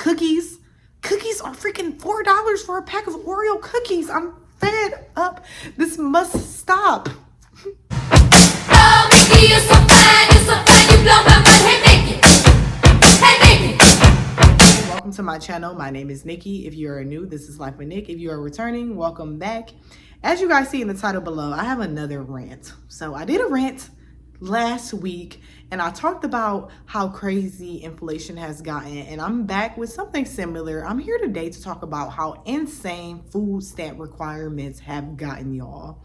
Cookies are freaking $4 for a pack of Oreo cookies. I'm fed up. This must stop. Oh, Nikki, you're so fine, you blow my mind. Hey, Nikki. Welcome to my channel. My name is Nikki. If you are new, this is LifeWnikk. If you are returning, welcome back. As you guys see in the title below, I have another rant. So I did a rant last week and I talked about how crazy inflation has gotten, and I'm back with something similar. I'm here today to talk about how insane food stamp requirements have gotten, y'all.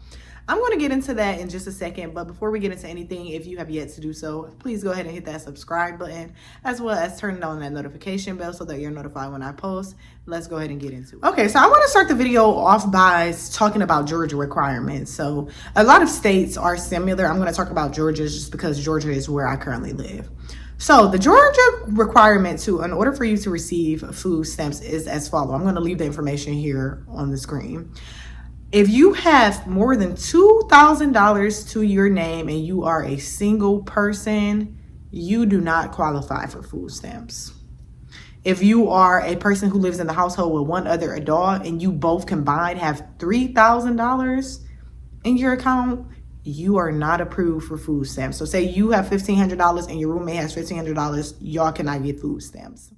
I'm going to get into that in just a second, but before we get into anything, if you have yet to do so, please go ahead and hit that subscribe button, as well as turning on that notification bell so that you're notified when I post. Let's go ahead and get into it. Okay, so I want to start the video off by talking about Georgia requirements. So a lot of states are similar. I'm going to talk about Georgia just because Georgia is where I currently live. So the Georgia requirement in order for you to receive food stamps is as follows. I'm going to leave the information here on the screen. If you have more than $2,000 to your name and you are a single person, you do not qualify for food stamps. If you are a person who lives in the household with one other adult and you both combined have $3,000 in your account, you are not approved for food stamps. So say you have $1,500 and your roommate has $1,500, y'all cannot get food stamps.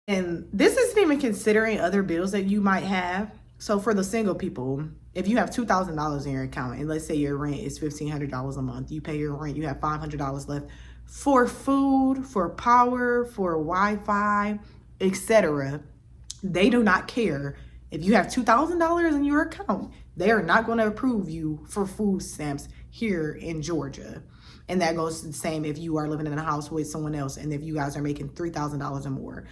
And this isn't even considering other bills that you might have. So for the single people, if you have $2,000 in your account and let's say your rent is $1,500 a month, you pay your rent, you have $500 left for food, for power, for Wi-Fi, etc. They do not care. If you have $2,000 in your account, they are not going to approve you for food stamps here in Georgia. And that goes the same if you are living in a house with someone else and if you guys are making $3,000 or more.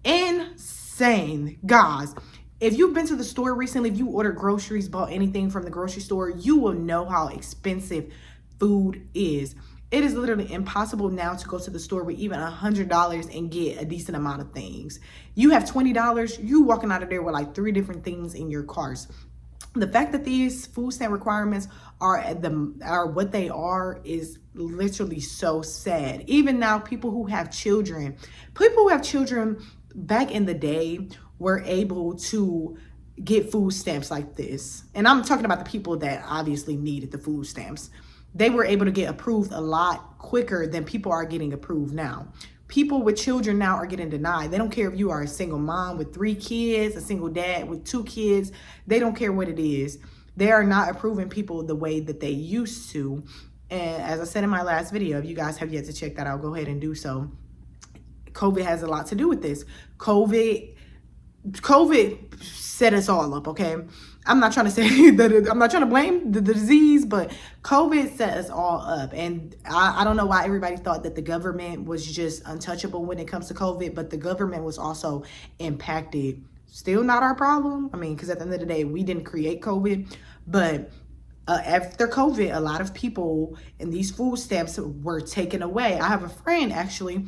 Insane, guys. If you've been to the store recently, if you ordered groceries, bought anything from the grocery store, you will know how expensive food is. It is literally impossible now to go to the store with even $100 and get a decent amount of things. You have $20, you walking out of there with like 3 different things in your cars. The fact that these food stamp requirements are what they are is literally so sad. Even now, people who have children back in the day were able to get food stamps like this. And I'm talking about the people that obviously needed the food stamps. They were able to get approved a lot quicker than people are getting approved now. People with children now are getting denied. They don't care if you are a single mom with 3 kids, a single dad with 2 kids. They don't care what it is. They are not approving people the way that they used to. And as I said in my last video, if you guys have yet to check that out, go ahead and do so. COVID has a lot to do with this. COVID set us all up, okay? I'm not trying to say that I'm not trying to blame the disease, but COVID set us all up. And I don't know why everybody thought that the government was just untouchable when it comes to COVID, but the government was also impacted. Still not our problem. I mean, because at the end of the day, we didn't create COVID, but after COVID, a lot of people and these food stamps were taken away. I have a friend actually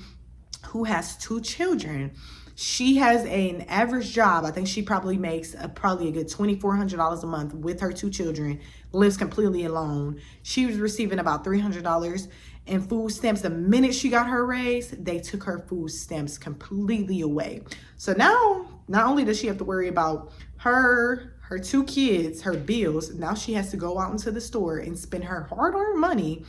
who has 2 children. She has an average job. I think she probably makes probably a good $2,400 a month with her 2 children, lives completely alone. She was receiving about $300 in food stamps. The minute she got her raise, they took her food stamps completely away. So now, not only does she have to worry about her 2 kids, her bills, now she has to go out into the store and spend her hard-earned money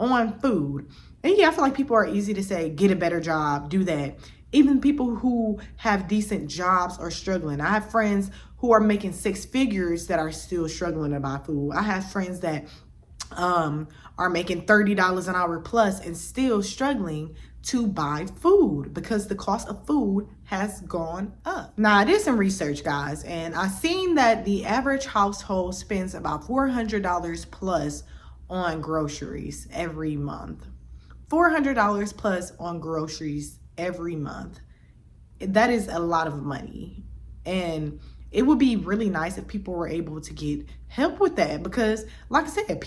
on food. And yeah, I feel like people are easy to say, get a better job, do that. Even people who have decent jobs are struggling. I have friends who are making 6 figures that are still struggling to buy food. I have friends that are making $30 an hour plus and still struggling to buy food because the cost of food has gone up. Now, I did some research, guys, and I seen that the average household spends about $400 plus on groceries every month. $400 plus on groceries every month. That is a lot of money. And it would be really nice if people were able to get help with that because, like I said,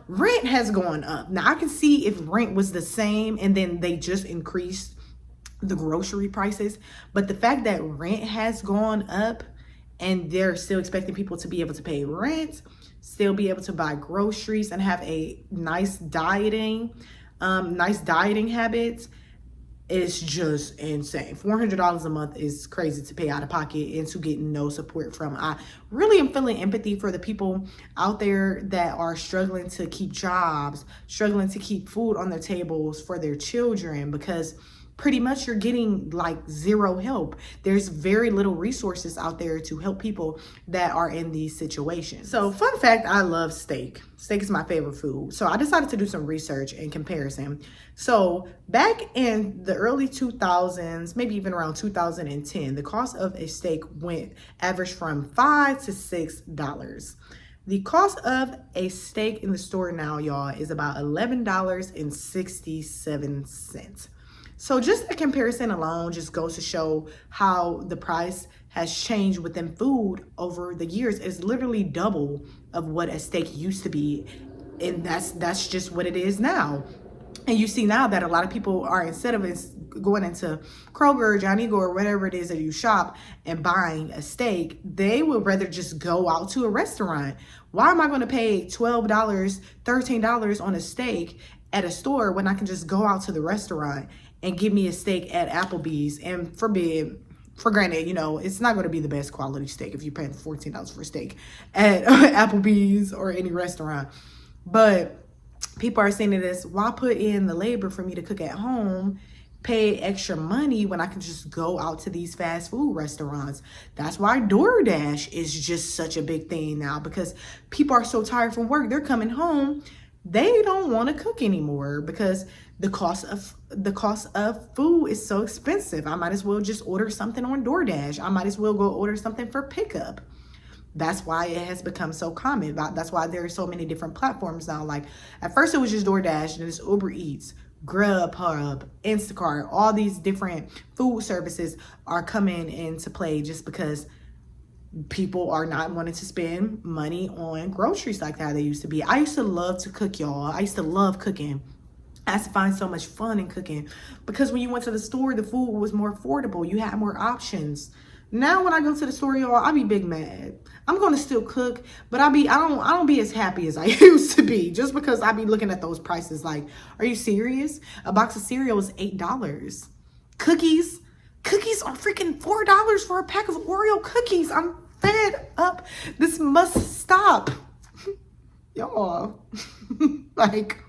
rent has gone up. Now, I can see if rent was the same and then they just increased the grocery prices. But the fact that rent has gone up and they're still expecting people to be able to pay rent, still be able to buy groceries and have a nice dieting habits, It's just insane. $400 a month is crazy to pay out of pocket and to get no support from. I really am feeling empathy for the people out there that are struggling to keep jobs, struggling to keep food on their tables for their children, because pretty much you're getting like zero help. There's very little resources out there to help people that are in these situations. So fun fact, I love steak. Steak is my favorite food. So I decided to do some research and comparison. So back in the early 2000s, maybe even around 2010, the cost of a steak averaged from $5 to $6. The cost of a steak in the store now, y'all, is about $11.67. So just a comparison alone just goes to show how the price has changed within food over the years. It's literally double of what a steak used to be. And that's just what it is now. And you see now that a lot of people are, instead of going into Kroger, Johnny Go, or whatever it is that you shop and buying a steak, they would rather just go out to a restaurant. Why am I going to pay $12, $13 on a steak at a store when I can just go out to the restaurant and give me a steak at Applebee's? And for granted, you know, it's not going to be the best quality steak if you're paying $14 for a steak at Applebee's or any restaurant. But people are saying to this, why put in the labor for me to cook at home, pay extra money when I can just go out to these fast food restaurants? That's why DoorDash is just such a big thing now, because people are so tired from work. They're coming home. They don't want to cook anymore because the cost of food is so expensive. I might as well just order something on DoorDash. I might as well go order something for pickup. That's why it has become so common. That's why there are so many different platforms now. Like at first it was just DoorDash, and it's Uber Eats, Grubhub, Instacart. All these different food services are coming into play just because people are not wanting to spend money on groceries like how they used to be. I used to love to cook, y'all. I used to love cooking. I used to find so much fun in cooking because when you went to the store, the food was more affordable. You had more options. Now when I go to the store, y'all, I be big mad. I'm gonna still cook, but I don't be as happy as I used to be, just because I be looking at those prices like, are you serious? A box of cereal is $8. Cookies are freaking $4 for a pack of Oreo cookies. I'm fed up. This must stop. Y'all. Like,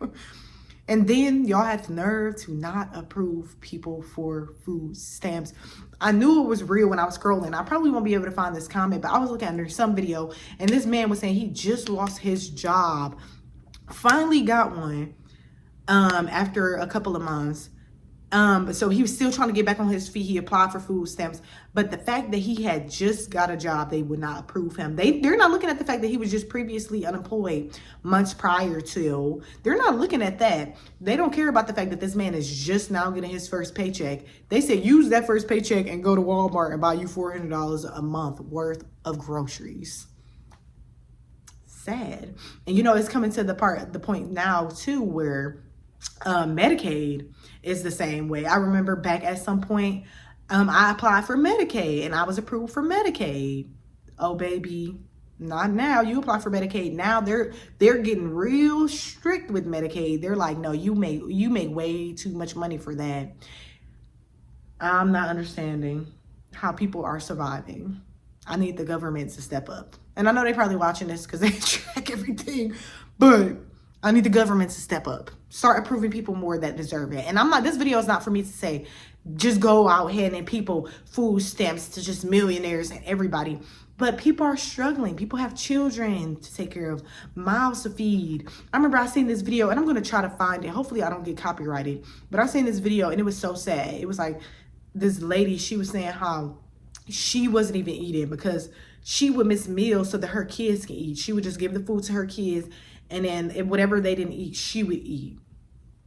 and then y'all had the nerve to not approve people for food stamps. I knew it was real when I was scrolling. I probably won't be able to find this comment, but I was looking under some video and this man was saying he just lost his job. Finally got one after a couple of months. So he was still trying to get back on his feet. He applied for food stamps, but the fact that he had just got a job, they would not approve him. They're not looking at the fact that he was just previously unemployed months prior to. They're not looking at that. They don't care about the fact that this man is just now getting his first paycheck. They said use that first paycheck and go to Walmart and buy you $400 a month worth of groceries. Sad. And you know, it's coming to the point now too where Medicaid is the same way. I remember back at some point, I applied for Medicaid and I was approved for Medicaid. Oh baby, not now. You apply for Medicaid now. They're getting real strict with Medicaid. They're like, no, you make way too much money for that. I'm not understanding how people are surviving. I need the government to step up. And I know they're probably watching this because they track everything, but I need the government to step up. Start approving people more that deserve it. And this video is not for me to say, just go out handing people food stamps to just millionaires and everybody. But people are struggling. People have children to take care of, mouths to feed. I remember I seen this video, and I'm going to try to find it. Hopefully I don't get copyrighted. But I seen this video, and it was so sad. It was like this lady, she was saying how she wasn't even eating because she would miss meals so that her kids can eat. She would just give the food to her kids, and then whatever they didn't eat, she would eat.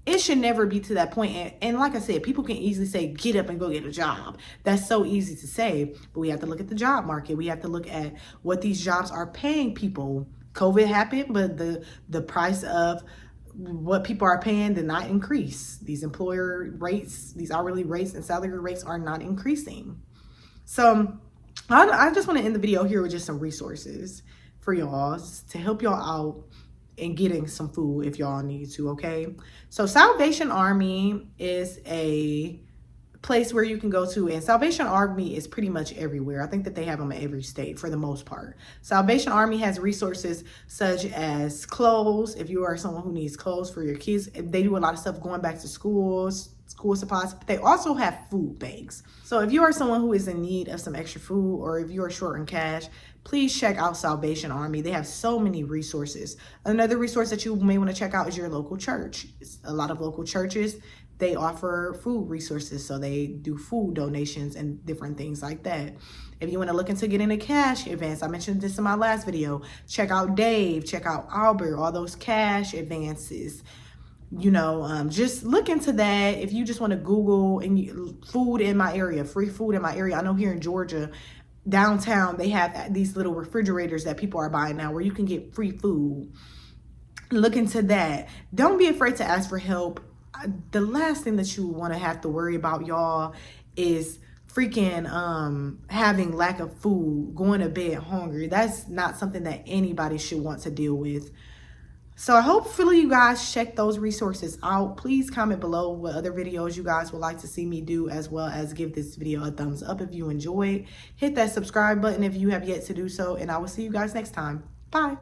It should never be to that point. And like I said, people can easily say, get up and go get a job. That's so easy to say, but we have to look at the job market. We have to look at what these jobs are paying people. COVID happened, but the price of what people are paying did not increase. These employer rates, these hourly rates and salary rates are not increasing. So I just want to end the video here with just some resources for y'all to help y'all out in getting some food if y'all need to, okay? So Salvation Army is a place where you can go to. And Salvation Army is pretty much everywhere. I think that they have them in every state for the most part. Salvation Army has resources such as clothes. If you are someone who needs clothes for your kids, they do a lot of stuff going back to schools, school supplies. They also have food banks. So if you are someone who is in need of some extra food, or if you are short on cash, please check out Salvation Army. They have so many resources. Another resource that you may want to check out is your local church. A lot of local churches, they offer food resources. So they do food donations and different things like that. If you want to look into getting a cash advance, I mentioned this in my last video, check out Dave, check out Albert, all those cash advances. You know, just look into that. If you just want to Google and food in my area, free food in my area. I know here in Georgia, downtown, they have these little refrigerators that people are buying now where you can get free food. Look into that. Don't be afraid to ask for help. The last thing that you want to have to worry about, y'all, is freaking having lack of food, going to bed hungry. That's not something that anybody should want to deal with. So hopefully you guys check those resources out. Please comment below what other videos you guys would like to see me do, as well as give this video a thumbs up if you enjoyed. Hit that subscribe button if you have yet to do so, and I will see you guys next time. Bye.